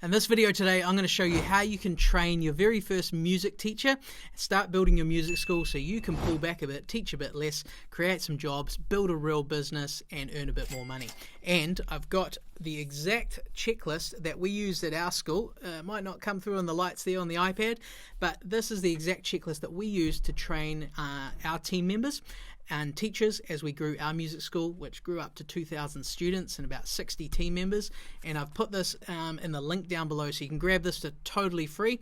In this video today, I'm going to show you how you can train your very first music teacher, start building your music school so you can pull back a bit, teach a bit less, create some jobs, build a real business, and earn a bit more money. And I've got the exact checklist that we used at our school. It might not come through on the lights there on the iPad, but this is the exact checklist that we used to train our team members and teachers as we grew our music school, which grew up to 2,000 students and about 60 team members. And I've put this in the link down below, so you can grab this for totally free.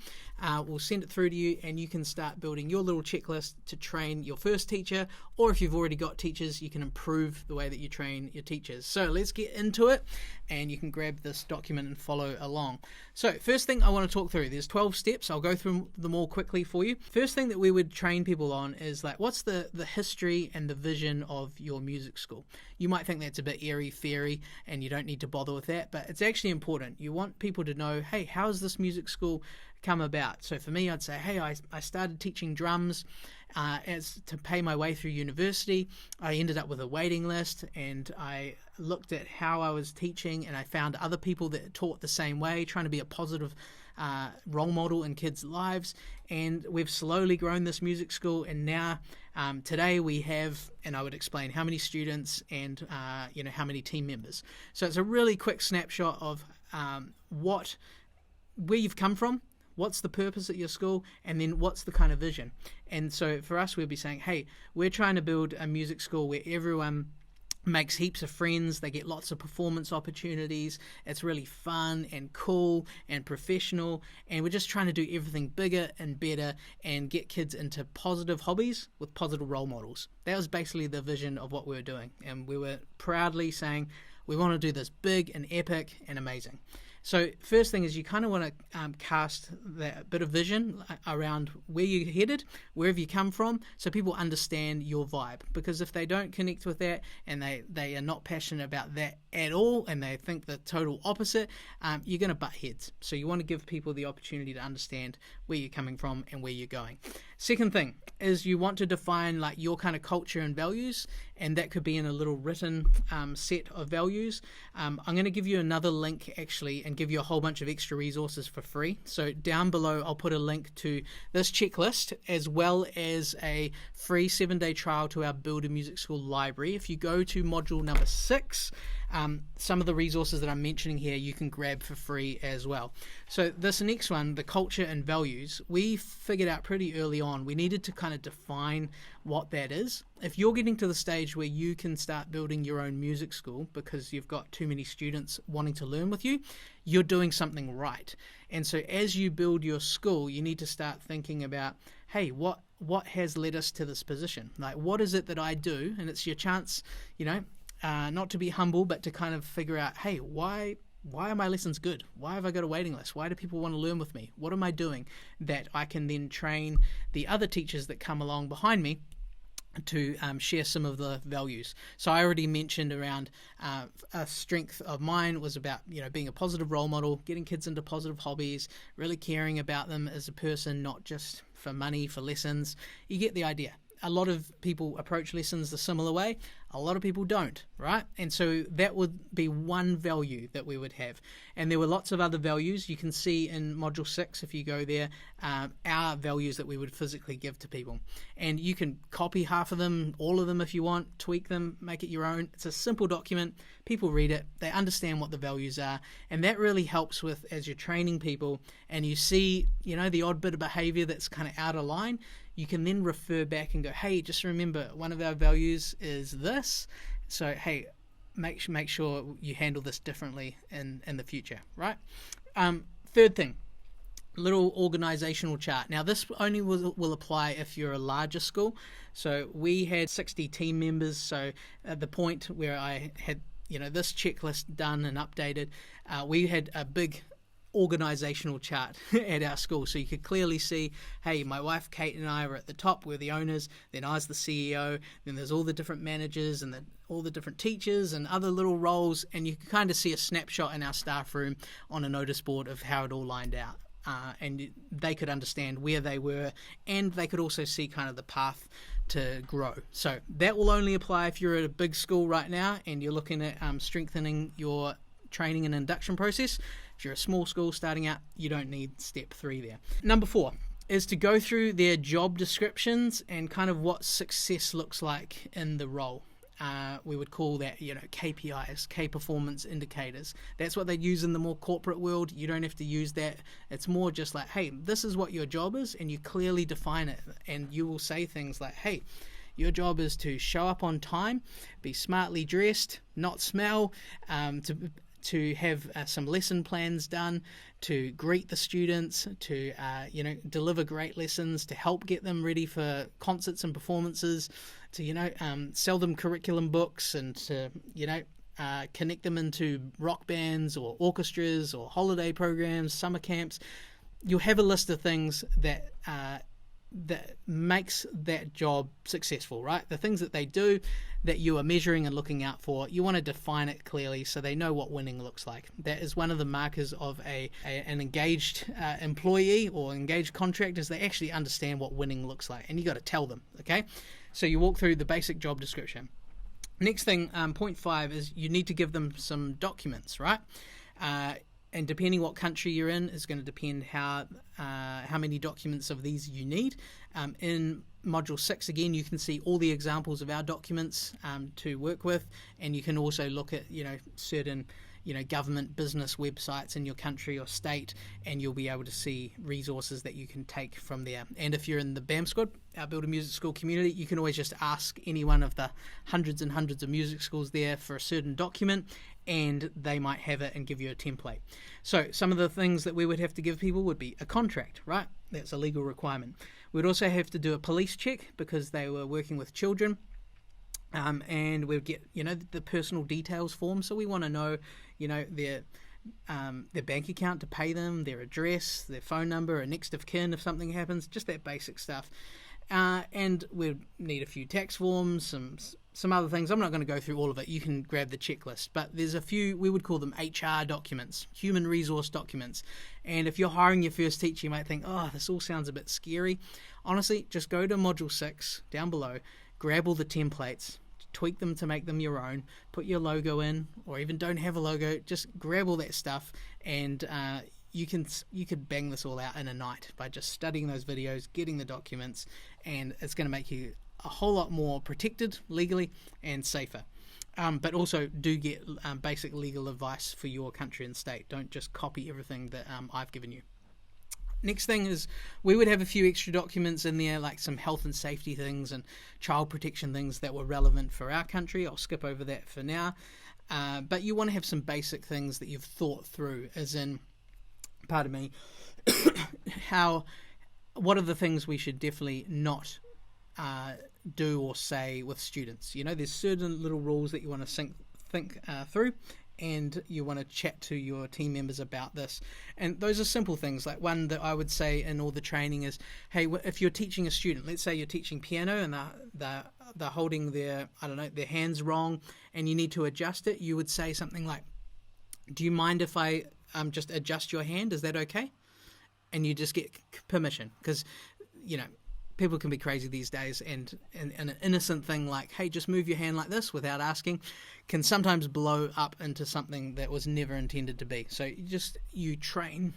We'll send it through to you, and you can start building your little checklist to train your first teacher, or if you've already got teachers, you can improve the way that you train your teachers. So let's get into it, and you can grab this document and follow along. So first thing I want to talk through, there's 12 steps. I'll go through them all quickly for you. First thing that we would train people on is like, what's the history and the vision of your music school. You might think that's a bit airy-fairy and you don't need to bother with that, but it's actually important. You want people to know, hey, how has this music school come about? So for me, I'd say, hey, I started teaching drums as to pay my way through university. I ended up with a waiting list, and I looked at how I was teaching, and I found other people that taught the same way, trying to be a positive role model in kids' lives. And we've slowly grown this music school, and now today we have, and I would explain how many students and how many team members. So it's a really quick snapshot of where you've come from, what's the purpose at your school, and then what's the kind of vision. And so for us, we'll be saying, hey, we're trying to build a music school where everyone makes heaps of friends, they get lots of performance opportunities, it's really fun and cool and professional, and we're just trying to do everything bigger and better and get kids into positive hobbies with positive role models. That was basically the vision of what we were doing, and we were proudly saying we want to do this big and epic and amazing. So first thing is you kind of want to cast that bit of vision around where you're headed, wherever you come from, so people understand your vibe. Because if they don't connect with that and they are not passionate about that at all, and they think the total opposite, you're going to butt heads. So you want to give people the opportunity to understand where you're coming from and where you're going. Second thing is you want to define like your kind of culture and values, and that could be in a little written set of values. I'm going to give you another link actually and give you a whole bunch of extra resources for free. So down below I'll put a link to this checklist as well as a free 7-day trial to our Build a Music School library. If you go to module number 6, some of the resources that I'm mentioning here you can grab for free as well. So this next one, the culture and values, we figured out pretty early on we needed to kind of define what that is. If you're getting to the stage where you can start building your own music school because you've got too many students wanting to learn with you, you're doing something right. And so as you build your school, you need to start thinking about, hey, what has led us to this position? Like, what is it that I do? And it's your chance, not to be humble, but to kind of figure out, hey, why are my lessons good? Why have I got a waiting list? Why do people want to learn with me? What am I doing that I can then train the other teachers that come along behind me to share some of the values? So I already mentioned around a strength of mine was about being a positive role model, getting kids into positive hobbies, really caring about them as a person, not just for money, for lessons. You get the idea. A lot of people approach lessons a similar way. A lot of people don't, right? And so that would be one value that we would have. And there were lots of other values. You can see in Module 6, if you go there, our values that we would physically give to people. And you can copy half of them, all of them if you want, tweak them, make it your own. It's a simple document. People read it. They understand what the values are. And that really helps with, as you're training people and you see, the odd bit of behavior that's kind of out of line, you can then refer back and go, hey, just remember one of our values is this. So, hey, make sure you handle this differently in the future, right? Third thing, little organizational chart. Now, this only will apply if you're a larger school. So we had 60 team members. So at the point where I had, this checklist done and updated, we had a big organizational chart at our school, so you could clearly see, hey, my wife Kate and I were at the top, we're the owners, then I was the CEO, then there's all the different managers and all the different teachers and other little roles, and you can kind of see a snapshot in our staff room on a notice board of how it all lined out, and they could understand where they were, and they could also see kind of the path to grow. So that will only apply if you're at a big school right now and you're looking at strengthening your training and induction process. If you're a small school starting out, you don't need step 3 there. Number 4 is to go through their job descriptions and kind of what success looks like in the role. We would call that, KPIs, key performance indicators. That's what they'd use in the more corporate world. You don't have to use that. It's more just like, hey, this is what your job is, and you clearly define it. And you will say things like, hey, your job is to show up on time, be smartly dressed, not smell, to have some lesson plans done, to greet the students, to deliver great lessons, to help get them ready for concerts and performances, to sell them curriculum books, and to connect them into rock bands or orchestras or holiday programs, summer camps. You'll have a list of things that makes that job successful, right? The things that they do that you are measuring and looking out for, you want to define it clearly so they know what winning looks like. That is one of the markers of an engaged employee or engaged contractors. They actually understand what winning looks like, and you got to tell them, okay? So you walk through the basic job description. Next thing, point 5, is you need to give them some documents, right? And depending what country you're in is going to depend how many documents of these you need. In Module 6, again, you can see all the examples of our documents to work with, and you can also look at certain government business websites in your country or state, and you'll be able to see resources that you can take from there. And if you're in the BAM Squad, our Build a Music School community, you can always just ask any one of the hundreds and hundreds of music schools there for a certain document, and they might have it and give you a template. So some of the things that we would have to give people would be a contract, right? That's a legal requirement. We'd also have to do a police check because they were working with children. And we'd get, the personal details form. So we want to know, their bank account to pay them, their address, their phone number, a next of kin if something happens, just that basic stuff. And we'd need a few tax forms, some other things. I'm not going to go through all of it. You can grab the checklist. But there's a few, we would call them HR documents, human resource documents. And if you're hiring your first teacher, you might think, oh, this all sounds a bit scary. Honestly, just go to Module 6 down below, grab all the templates, tweak them to make them your own, put your logo in, or even don't have a logo, just grab all that stuff, and you could bang this all out in a night by just studying those videos, getting the documents, and it's going to make you a whole lot more protected legally and safer. But also do get basic legal advice for your country and state. Don't just copy everything that I've given you. Next thing is we would have a few extra documents in there, like some health and safety things and child protection things that were relevant for our country. I'll skip over that for now. But you want to have some basic things that you've thought through, as in, pardon me, what are the things we should definitely not do or say with students. There's certain little rules that you want to think through, and you want to chat to your team members about this. And those are simple things. Like one that I would say in all the training is, hey, if you're teaching a student, let's say you're teaching piano and they're holding their hands wrong and you need to adjust it, you would say something like, do you mind if I just adjust your hand? Is that okay? And you just get permission, because, people can be crazy these days, and an innocent thing like, hey, just move your hand like this without asking can sometimes blow up into something that was never intended to be. So you train.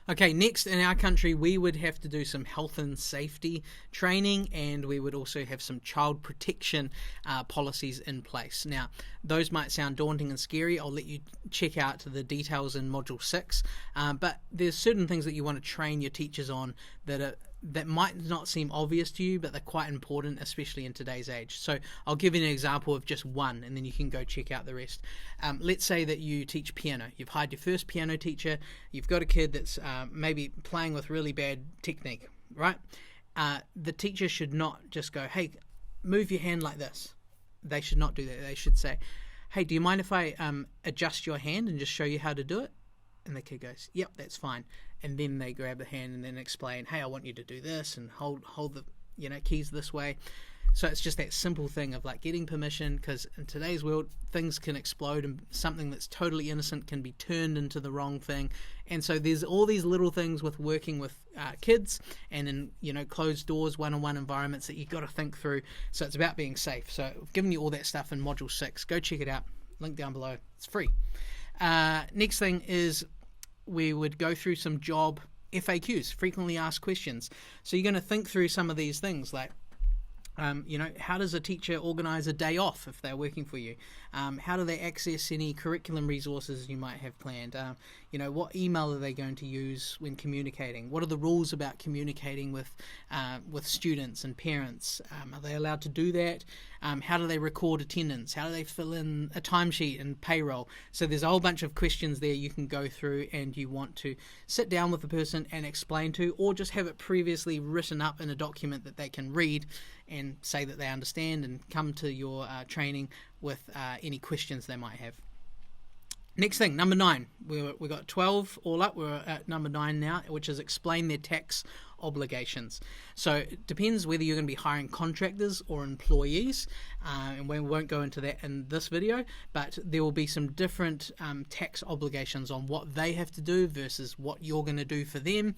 Okay, next in our country, we would have to do some health and safety training, and we would also have some child protection policies in place. Now, those might sound daunting and scary. I'll let you check out the details in Module 6, but there's certain things that you want to train your teachers on that might not seem obvious to you, but they're quite important, especially in today's age. So I'll give you an example of just one, and then you can go check out the rest. Let's say that you teach piano. You've hired your first piano teacher. You've got a kid that's maybe playing with really bad technique, right? The teacher should not just go, hey, move your hand like this. They should not do that. They should say, hey, do you mind if I adjust your hand and just show you how to do it? And the kid goes, yep, that's fine. And then they grab the hand and then explain, hey, I want you to do this and hold the keys this way. So it's just that simple thing of like getting permission, because in today's world things can explode and something that's totally innocent can be turned into the wrong thing. And so there's all these little things with working with kids and in closed doors, one-on-one environments that you've got to think through. So it's about being safe. So I've given you all that stuff in Module 6. Go check it out. Link down below. It's free. Next thing is we would go through some job FAQs, frequently asked questions. So you're going to think through some of these things like, how does a teacher organise a day off if they're working for you? How do they access any curriculum resources you might have planned? What email are they going to use when communicating? What are the rules about communicating with students and parents? Are they allowed to do that? How do they record attendance? How do they fill in a timesheet and payroll? So there's a whole bunch of questions there you can go through, and you want to sit down with the person and explain to, or just have it previously written up in a document that they can read and say that they understand, and come to your training with any questions they might have. Next thing, number 9. We got 12 all up. We're at number 9 now, which is explain their tax obligations. So it depends whether you're going to be hiring contractors or employees, and we won't go into that in this video, but there will be some different tax obligations on what they have to do versus what you're going to do for them.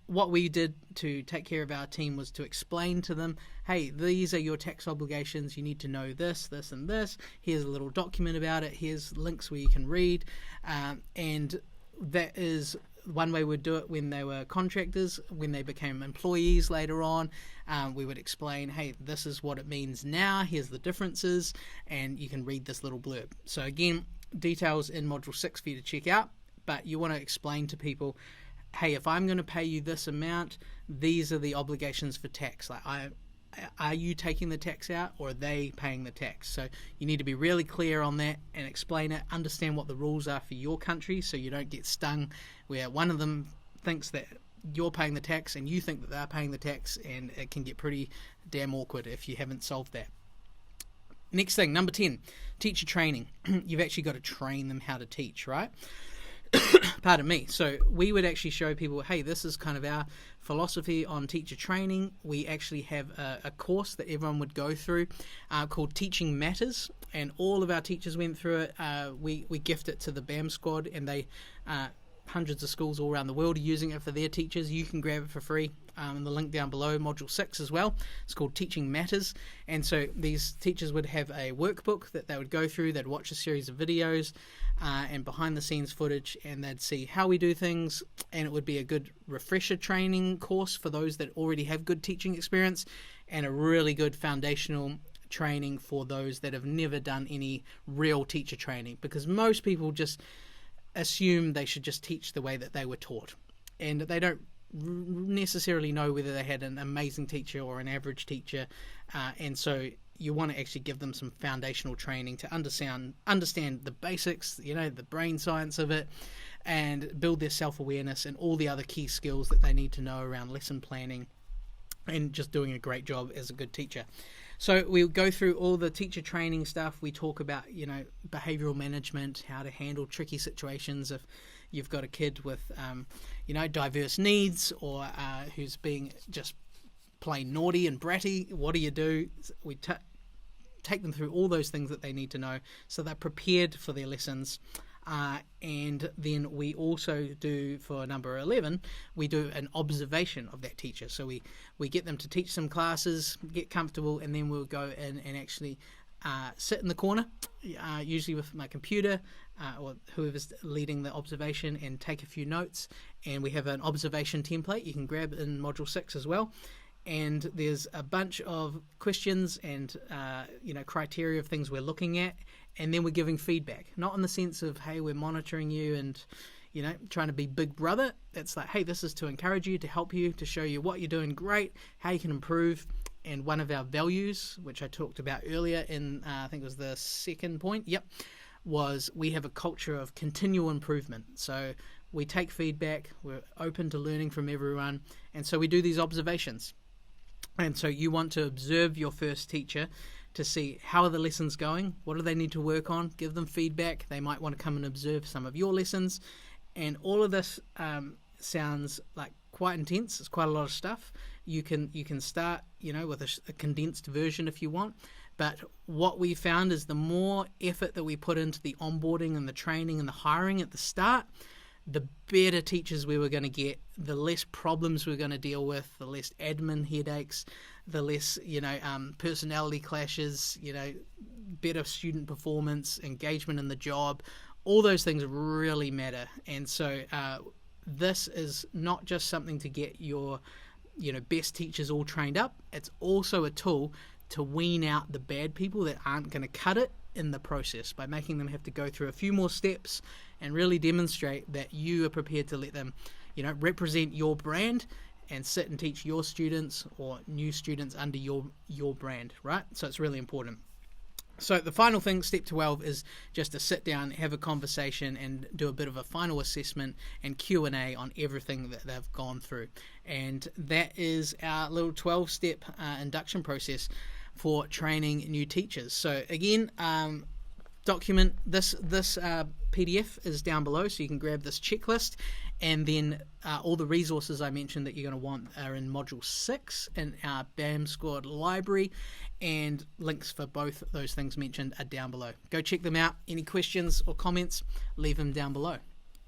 What we did to take care of our team was to explain to them, hey, these are your tax obligations, you need to know this, this and this, here's a little document about it, here's links where you can read, and that is one way we'd do it when they were contractors. When they became employees later on, we would explain, hey, this is what it means now, here's the differences, and you can read this little blurb. So again, details in Module 6 for you to check out, but you want to explain to people, hey, if I'm going to pay you this amount, these are the obligations for tax. Like, are you taking the tax out, or are they paying the tax? So you need to be really clear on that and explain it, understand what the rules are for your country, so you don't get stung where one of them thinks that you're paying the tax and you think that they're paying the tax, and it can get pretty damn awkward if you haven't solved that. Next thing, number 10, teacher training. You've actually got to train them how to teach, right? Pardon me. So we would actually show people, hey, this is kind of our philosophy on teacher training. We actually have a course that everyone would go through called Teaching Matters, and all of our teachers went through it. We gift it to the BAM squad, and they hundreds of schools all around the world are using it for their teachers. You can grab it for free in the link down below, Module 6 as well. It's called Teaching Matters. And so these teachers would have a workbook that they would go through. They'd watch a series of videos and behind the scenes footage, and they'd see how we do things, and it would be a good refresher training course for those that already have good teaching experience, and a really good foundational training for those that have never done any real teacher training, because most people just assume they should just teach the way that they were taught, and they don't necessarily know whether they had an amazing teacher or an average teacher, and so you want to actually give them some foundational training to understand the basics, the brain science of it, and build their self-awareness and all the other key skills that they need to know around lesson planning and just doing a great job as a good teacher. So we'll go through all the teacher training stuff. We talk about, behavioral management, how to handle tricky situations if you've got a kid with, diverse needs, or who's being just plain naughty and bratty. What do you do? We take them through all those things that they need to know so they're prepared for their lessons. And then we also do, for number 11, we do an observation of that teacher. So we get them to teach some classes, get comfortable, and then we'll go in and actually sit in the corner, usually with my computer or whoever's leading the observation, and take a few notes. And we have an observation template you can grab in Module 6 as well. And there's a bunch of questions and criteria of things we're looking at, and then we're giving feedback, not in the sense of, hey, we're monitoring you and trying to be big brother. It's like, hey, this is to encourage you, to help you, to show you what you're doing great, how you can improve. And one of our values, which I talked about earlier in I think it was the second point, was we have a culture of continual improvement. So we take feedback, we're open to learning from everyone, and so we do these observations. And so you want to observe your first teacher to see how are the lessons going, what do they need to work on, give them feedback. They might want to come and observe some of your lessons. And all of this sounds like quite intense. It's quite a lot of stuff. You can start, with a condensed version if you want. But what we found is the more effort that we put into the onboarding and the training and the hiring at the start, the better teachers we were going to get, the less problems we were going to deal with, the less admin headaches, the less, personality clashes, better student performance, engagement in the job, all those things really matter. And so this is not just something to get your best teachers all trained up. It's also a tool to wean out the bad people that aren't going to cut it in the process, by making them have to go through a few more steps and really demonstrate that you are prepared to let them represent your brand and sit and teach your students or new students under your brand, right? So it's really important. So the final thing, step 12, is just to sit down, have a conversation, and do a bit of a final assessment and Q&A on everything that they've gone through. And that is our little 12-step induction process for training new teachers. So again, document this PDF is down below, so you can grab this checklist, and then all the resources I mentioned that you're going to want are in Module 6 in our BAM Squad library, and links for both those things mentioned are down below. Go check them out. Any questions or comments, leave them down below.